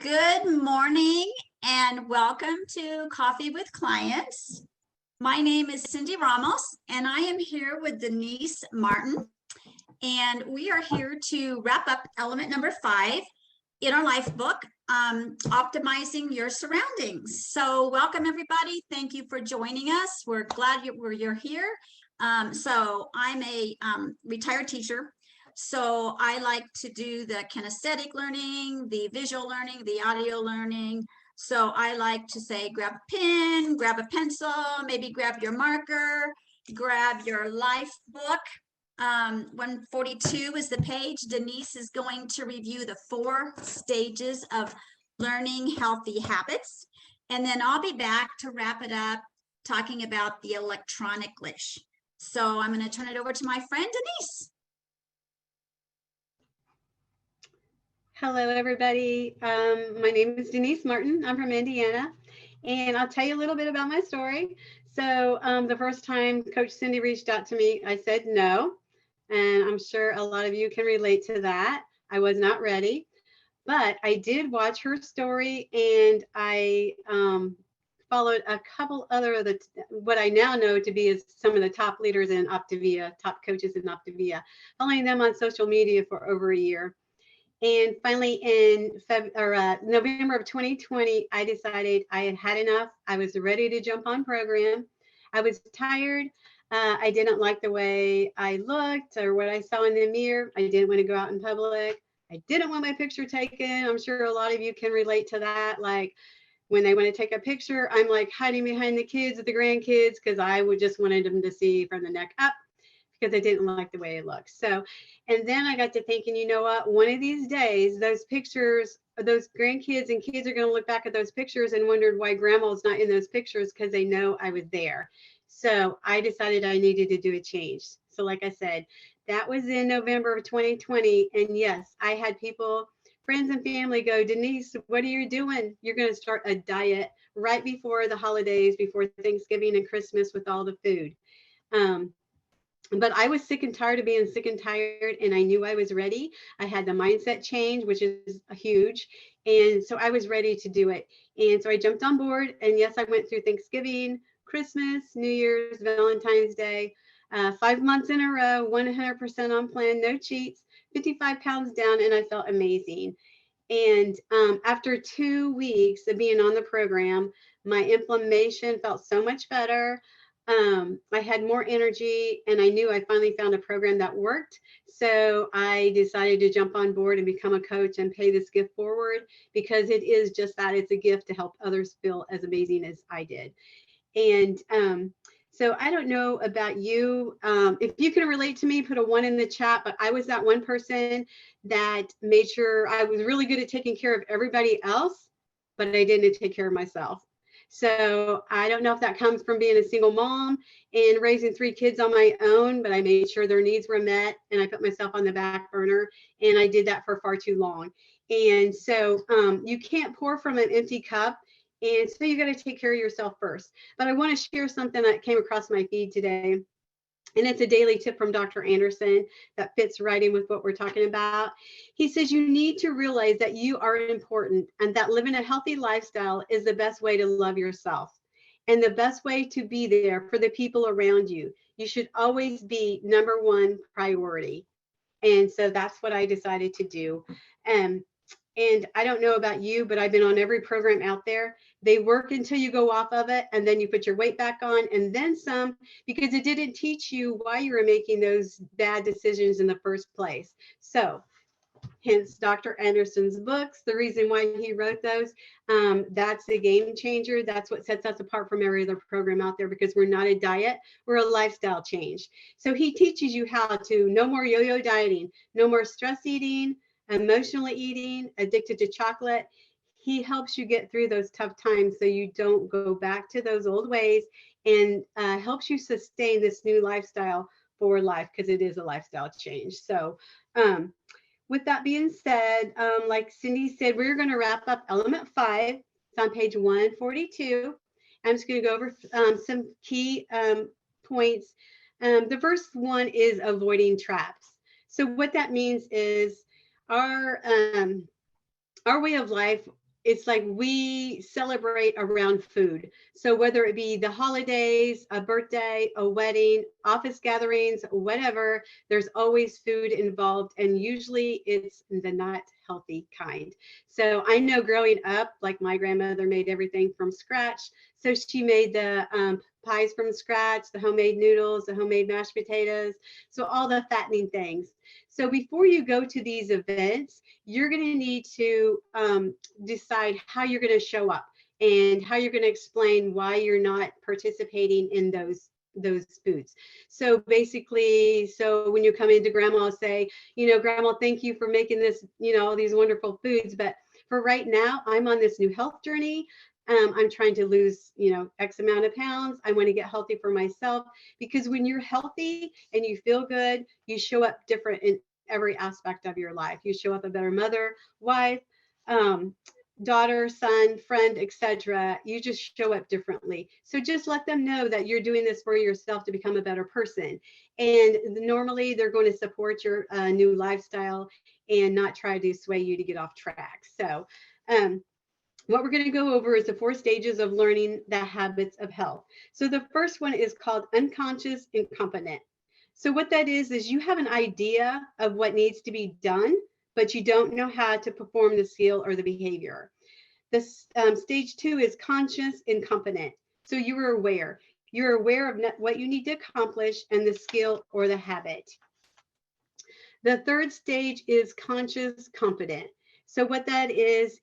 Good morning and welcome to Coffee with Clients. My name is Cindy Ramos and I am here with Denise Martin, and we are here to wrap up element number 5 in our life book, optimizing your surroundings. So welcome everybody. Thank you for joining us. We're glad you're here. So I'm a retired teacher. So I like to do the kinesthetic learning, the visual learning, the audio learning. So I like to say, grab a pen, grab a pencil, maybe grab your marker, grab your life book. 142 is the page. Denise is going to review the 4 stages of learning healthy habits. And then I'll be back to wrap it up, talking about the electronic glitch. So I'm going to turn it over to my friend Denise. Hello, everybody. My name is Denise Martin. I'm from Indiana, and I'll tell you a little bit about my story. So the first time Coach Cindy reached out to me, I said no, and I'm sure a lot of you can relate to that. I was not ready, but I did watch her story, and I followed a couple other of what I now know to be as some of the top leaders in Optavia, top coaches in Optavia, following them on social media for over a year. And finally, in November of 2020, I decided I had had enough. I was ready to jump on program. I was tired. I didn't like the way I looked or what I saw in the mirror. I didn't want to go out in public. I didn't want my picture taken. I'm sure a lot of you can relate to that. Like when they want to take a picture, I'm like hiding behind the kids or the grandkids because I would just wanted them to see from the neck up, because I didn't like the way it looked. So, and then I got to thinking, you know what, one of these days, those pictures, those grandkids and kids are going to look back at those pictures and wondered why grandma's not in those pictures, because they know I was there. So I decided I needed to do a change. So like I said, that was in November of 2020. And yes, I had people, friends and family go, Denise, what are you doing? You're going to start a diet right before the holidays, before Thanksgiving and Christmas with all the food. But I was sick and tired of being sick and tired, and I knew I was ready. I had the mindset change, which is huge. And so I was ready to do it. And so I jumped on board. And yes, I went through Thanksgiving, Christmas, New Year's, Valentine's Day, 5 months in a row, 100% on plan, no cheats, 55 pounds down, and I felt amazing. And after 2 weeks of being on the program, my inflammation felt so much better. I had more energy, and I knew I finally found a program that worked. So I decided to jump on board and become a coach and pay this gift forward, because it is just that. It's a gift to help others feel as amazing as I did. And so I don't know about you. If you can relate to me, put a 1 in the chat. But I was that one person that made sure I was really good at taking care of everybody else, but I didn't take care of myself. So I don't know if that comes from being a single mom and raising 3 kids on my own, but I made sure their needs were met, and I put myself on the back burner, and I did that for far too long. And so you can't pour from an empty cup. And so you got to take care of yourself first. But I want to share something that came across my feed today. And it's a daily tip from Dr. Anderson that fits right in with what we're talking about. He says you need to realize that you are important, and that living a healthy lifestyle is the best way to love yourself and the best way to be there for the people around you. You should always be number 1 priority. And so that's what I decided to do. And I don't know about you, but I've been on every program out there. They work until you go off of it, and then you put your weight back on, and then some, because it didn't teach you why you were making those bad decisions in the first place. So hence Dr. Anderson's books, the reason why he wrote those, that's the game changer. That's what sets us apart from every other program out there, because we're not a diet, we're a lifestyle change. So he teaches you how to no more yo-yo dieting, no more stress eating, emotionally eating, addicted to chocolate. He helps you get through those tough times so you don't go back to those old ways, and helps you sustain this new lifestyle for life, because it is a lifestyle change. So with that being said, like Cindy said, we're going to wrap up element 5. It's on page 142. I'm just going to go over some key points. The first one is avoiding traps. So what that means is our way of life it's like we celebrate around food. So whether it be the holidays, a birthday, a wedding, office gatherings, whatever, there's always food involved, and usually it's the not healthy kind. So I know growing up, like my grandmother made everything from scratch. So she made the pies from scratch, the homemade noodles, the homemade mashed potatoes, so all the fattening things. So before you go to these events, you're going to need to decide how you're going to show up and how you're going to explain why you're not participating in those foods. So basically, so when you come into grandma, say, you know, grandma, thank you for making this, you know, all these wonderful foods, but for right now, I'm on this new health journey. I'm trying to lose, you know, X amount of pounds. I want to get healthy for myself, because when you're healthy and you feel good, you show up different in every aspect of your life. You show up a better mother, wife, daughter, son, friend, etc. You just show up differently. So just let them know that you're doing this for yourself to become a better person. And normally they're going to support your new lifestyle and not try to sway you to get off track. So what we're going to go over is the 4 stages of learning the habits of health. So the first one is called unconscious incompetent. So what that is you have an idea of what needs to be done, but you don't know how to perform the skill or the behavior. This stage 2 is conscious incompetent. So you are aware. You're aware of what you need to accomplish and the skill or the habit. The third stage is conscious competent. So what that is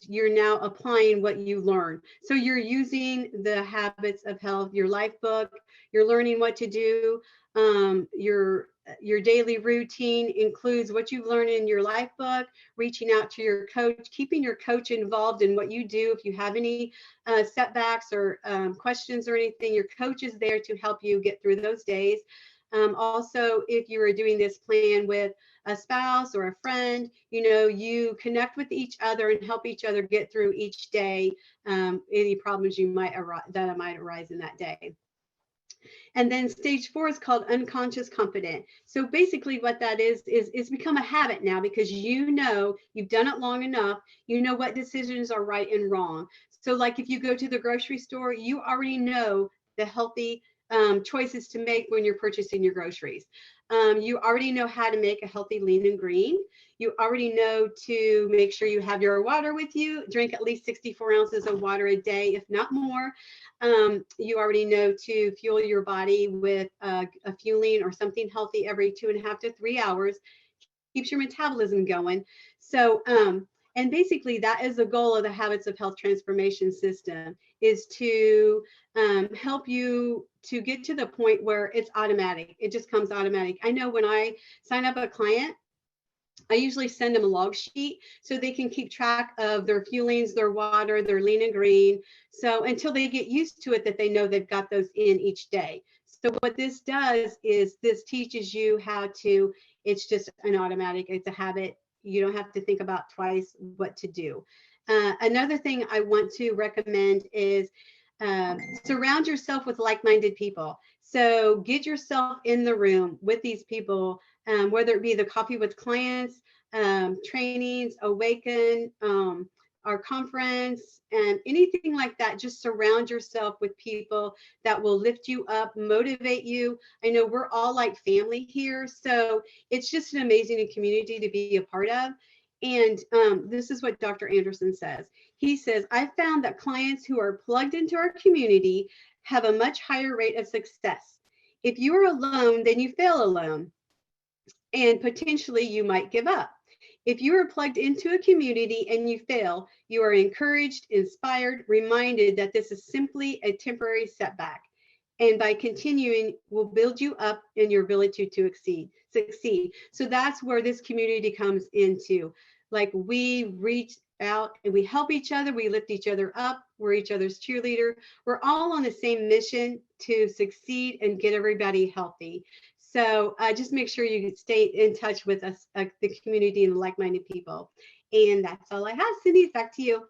you're now applying what you learn. So you're using the habits of health, your life book, you're learning what to do. Your daily routine includes what you've learned in your life book, reaching out to your coach, keeping your coach involved in what you do. If you have any setbacks or questions or anything, your coach is there to help you get through those days. Also, if you are doing this plan with a spouse or a friend, you know, you connect with each other and help each other get through each day, any problems you might that might arise in that day. And then stage 4 is called unconscious competent. So basically what that is become a habit now, because you know, you've done it long enough, you know what decisions are right and wrong. So like if you go to the grocery store, you already know the healthy choices to make when you're purchasing your groceries. You already know how to make a healthy lean and green. You already know to make sure you have your water with you. Drink at least 64 ounces of water a day, if not more. You already know to fuel your body with a fueling or something healthy every 2.5 to 3 hours. Keeps your metabolism going. So, and basically that is the goal of the Habits of Health Transformation System, is to help you to get to the point where it's automatic. It just comes automatic. I know when I sign up a client, I usually send them a log sheet so they can keep track of their fuelings, their water, their lean and green. So until they get used to it, that they know they've got those in each day. So what this does is this teaches you how to, it's just an automatic, it's a habit. You don't have to think about twice what to do. Another thing I want to recommend is surround yourself with like-minded people. So get yourself in the room with these people, whether it be the Coffee with Clients, trainings, Awaken, our conference, and anything like that. Just surround yourself with people that will lift you up, motivate you. I know we're all like family here, so it's just an amazing community to be a part of. And this is what Dr. Anderson says. He says, I found that clients who are plugged into our community have a much higher rate of success. If you are alone, then you fail alone, and potentially you might give up. If you are plugged into a community and you fail, you are encouraged, inspired, reminded that this is simply a temporary setback. And by continuing, will build you up in your ability to succeed. So that's where this community comes into. Like, we reach out and we help each other, we lift each other up, we're each other's cheerleader. We're all on the same mission to succeed and get everybody healthy. So just make sure you stay in touch with us, the community and like-minded people. And that's all I have. Cindy, back to you.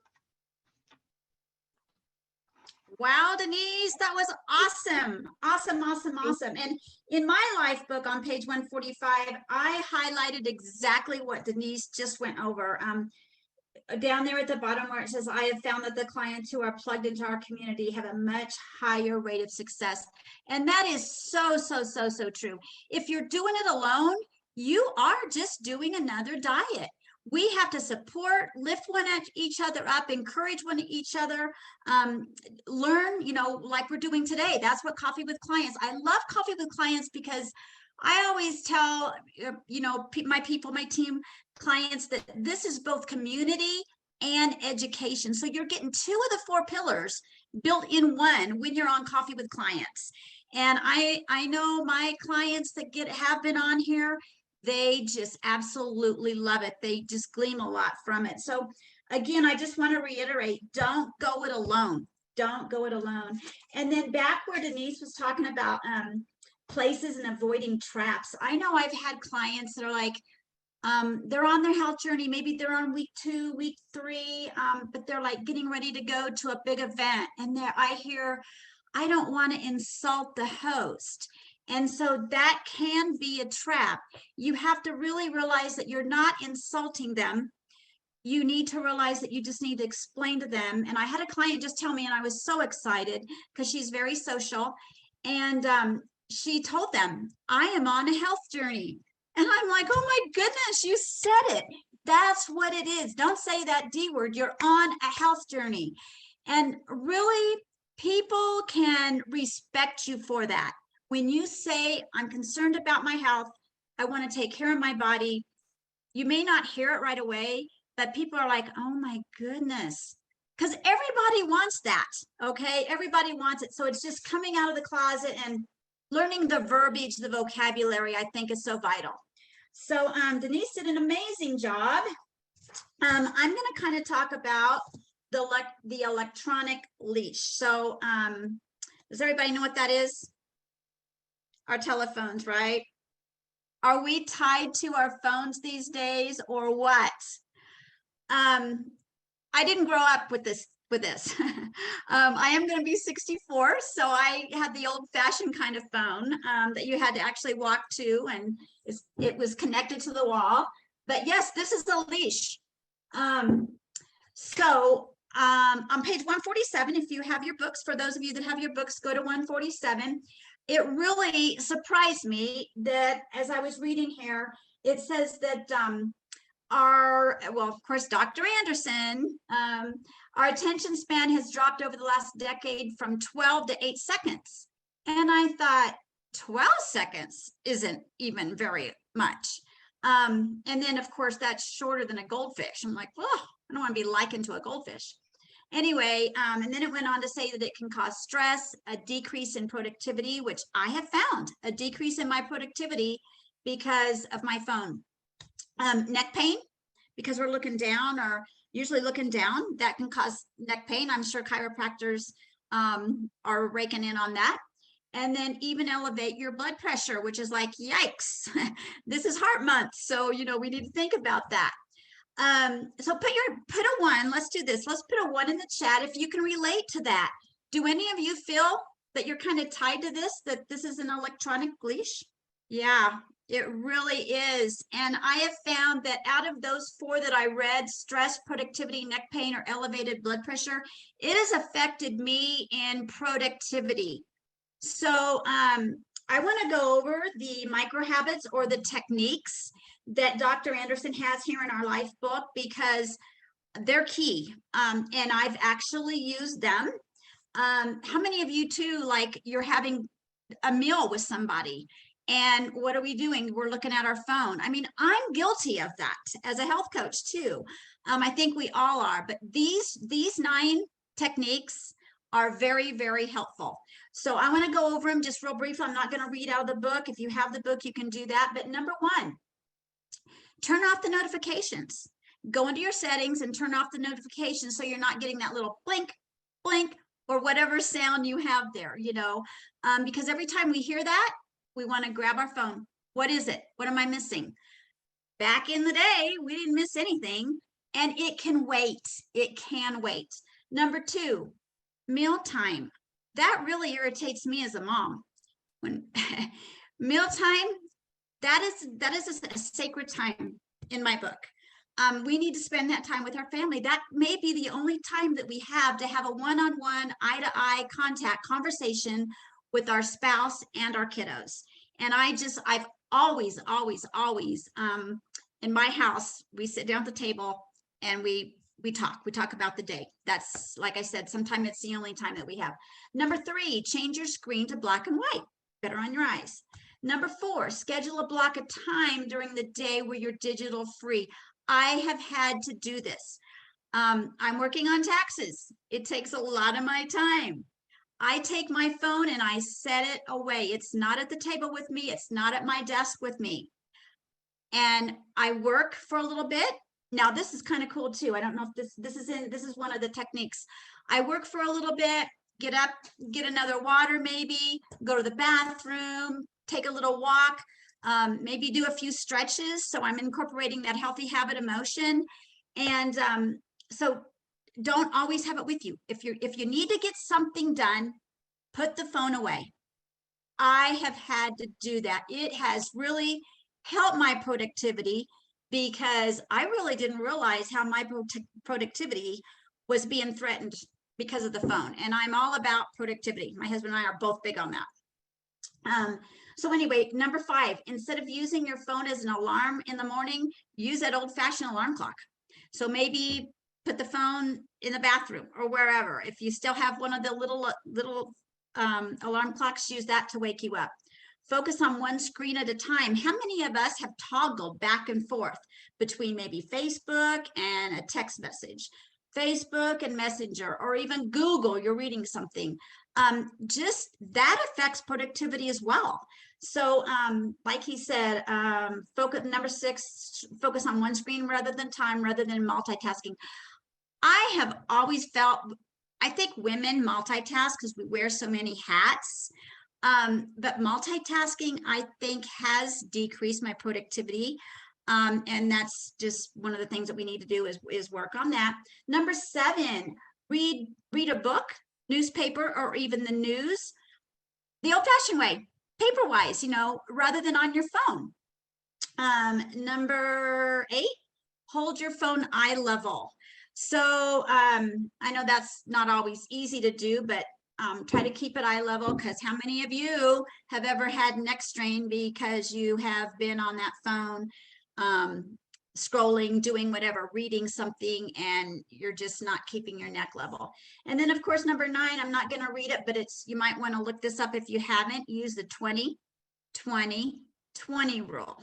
Wow, Denise, that was awesome. Awesome. And in my life book on page 145, I highlighted exactly what Denise just went over. down there at the bottom where it says, I have found that the clients who are plugged into our community have a much higher rate of success. And that is so, so, so, so true. If you're doing it alone, you are just doing another diet. We have to support, lift each other up, encourage each other, learn, like we're doing today. That's what Coffee with Clients. I love Coffee with Clients because I always tell, my team clients that this is both community and education. So you're getting 2 of the 4 pillars built in one when you're on Coffee with Clients. And I know my clients that have been on here, they just absolutely love it. They just glean a lot from it. So again, I just want to reiterate, don't go it alone. Don't go it alone. And then back where Denise was talking about places and avoiding traps. I know I've had clients that are like, they're on their health journey. Maybe they're on week 2, week 3, but they're like getting ready to go to a big event. And I hear, I don't want to insult the host. And so that can be a trap. You have to really realize that you're not insulting them. You need to realize that you just need to explain to them. And I had a client just tell me, and I was so excited because she's very social. And she told them, I am on a health journey. And I'm like, oh my goodness, you said it. That's what it is. Don't say that D word. You're on a health journey. And really, people can respect you for that. When you say, I'm concerned about my health, I want to take care of my body, you may not hear it right away, but people are like, oh my goodness. Because everybody wants that, okay? Everybody wants it. So it's just coming out of the closet and learning the verbiage, the vocabulary, I think is so vital. So Denise did an amazing job. I'm going to kind of talk about the electronic leash. So does everybody know what that is? Our telephones, right? Are we tied to our phones these days or what? I didn't grow up with this. I am going to be 64, so I had the old-fashioned kind of phone that you had to actually walk to, and it was connected to the wall. But yes, this is the leash. So on page 147, if you have your books, for those of you that have your books, go to 147. It really surprised me that as I was reading here, it says that of course, Dr. Anderson, our attention span has dropped over the last decade from 12 to 8 seconds. And I thought 12 seconds isn't even very much. And then of course, that's shorter than a goldfish. I'm like, oh, I don't want to be likened to a goldfish. Anyway, and then it went on to say that it can cause stress, a decrease in productivity, which I have found a decrease in my productivity because of my phone. Neck pain, because we're looking down or usually looking down, that can cause neck pain. I'm sure chiropractors are raking in on that. And then even elevate your blood pressure, which is like, yikes, this is heart month. So, we need to think about that. So put a 1, let's do this. Let's put a 1 in the chat if you can relate to that. Do any of you feel that you're kind of tied to this, that this is an electronic leash? Yeah, it really is. And I have found that out of those 4 that I read, stress, productivity, neck pain, or elevated blood pressure, it has affected me in productivity. So I want to go over the micro habits or the techniques that Dr. Anderson has here in our life book because they're key. And I've actually used them. How many of you too, like you're having a meal with somebody and what are we doing? We're looking at our phone. I mean, I'm guilty of that as a health coach too. I think we all are, but these 9 techniques are very, very helpful. So I want to go over them just real briefly. I'm not going to read out of the book. If you have the book, you can do that. But number 1, turn off the notifications. Go into your settings and turn off the notifications so you're not getting that little blink, blink, or whatever sound you have there, because every time we hear that, we want to grab our phone. What is it? What am I missing? Back in the day, we didn't miss anything, and it can wait. It can wait. Number 2, mealtime. That really irritates me as a mom. When mealtime, that is a sacred time in my book. we need to spend that time with our family. That may be the only time that we have to have a one-on-one, eye-to-eye contact conversation with our spouse and our kiddos. And I've always, in my house, we sit down at the table and we talk about the day. That's, like I said, sometimes it's the only time that we have. Number 3, change your screen to black and white, better on your eyes. Number 4, schedule a block of time during the day where you're digital free. I have had to do this. I'm working on taxes. It takes a lot of my time. I take my phone and I set it away. It's not at the table with me. It's not at my desk with me. And I work for a little bit. Now this is kind of cool too. I don't know if this is one of the techniques. I work for a little bit, get up, get another water maybe, go to the bathroom, take a little walk, maybe do a few stretches. So I'm incorporating that healthy habit of motion. And so don't always have it with you. If you need to get something done, put the phone away. I have had to do that. It has really helped my productivity because I really didn't realize how my productivity was being threatened because of the phone. And I'm all about productivity. My husband and I are both big on that. So anyway, number 5, instead of using your phone as an alarm in the morning, use that old-fashioned alarm clock. So maybe put the phone in the bathroom or wherever. If you still have one of the little alarm clocks, use that to wake you up. Focus on one screen at a time. How many of us have toggled back and forth between maybe Facebook and a text message, Facebook and Messenger, or even Google, you're reading something? Just that affects productivity as well. So like he said, focus, number 6, focus on one screen rather than time, rather than multitasking. I have always felt, I think women multitask because we wear so many hats. But multitasking, I think, has decreased my productivity. And that's just one of the things that we need to do is work on that. Number 7, read a book, newspaper, or even the news the old-fashioned way, paper-wise, rather than on your phone. Number 8, hold your phone eye level. So I know that's not always easy to do, but try to keep it eye level, because how many of you have ever had neck strain because you have been on that phone scrolling, doing whatever, reading something, and you're just not keeping your neck level? And then of course, number 9, I'm not going to read it, but you might want to look this up if you haven't. Use the 20-20-20 rule.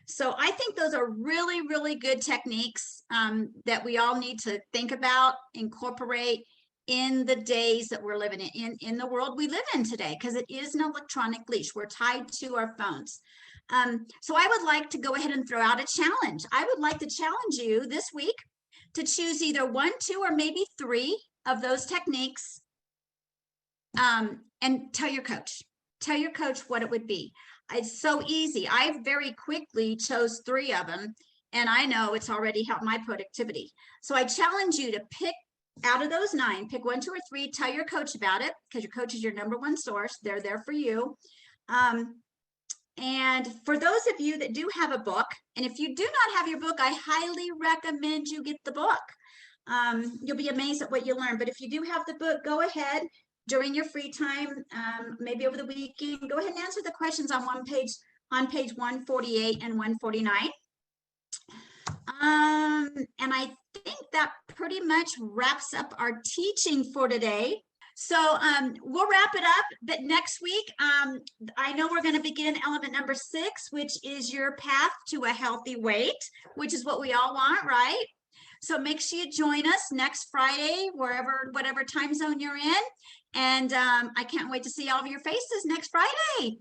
So I think those are really, really good techniques that we all need to think about, incorporate in the days that we're living in the world we live in today, because it is an electronic leash. We're tied to our phones. So I would like to go ahead and throw out a challenge. I would like to challenge you this week to choose either 1, 2, or maybe 3 of those techniques and tell your coach what it would be. It's so easy. I very quickly chose 3 of them, and I know it's already helped my productivity. So I challenge you to pick out of those 9, pick 1, 2, or 3, tell your coach about it, because your coach is your #1 source. They're there for you. And for those of you that do have a book, and if you do not have your book, I highly recommend you get the book. You'll be amazed at what you learn. But if you do have the book, go ahead during your free time, maybe over the weekend, go ahead and answer the questions on page 148 and 149. And I think that pretty much wraps up our teaching for today. So we'll wrap it up, but next week, I know we're going to begin element number 6, which is your path to a healthy weight, which is what we all want, right? So make sure you join us next Friday, whatever time zone you're in. And I can't wait to see all of your faces next Friday.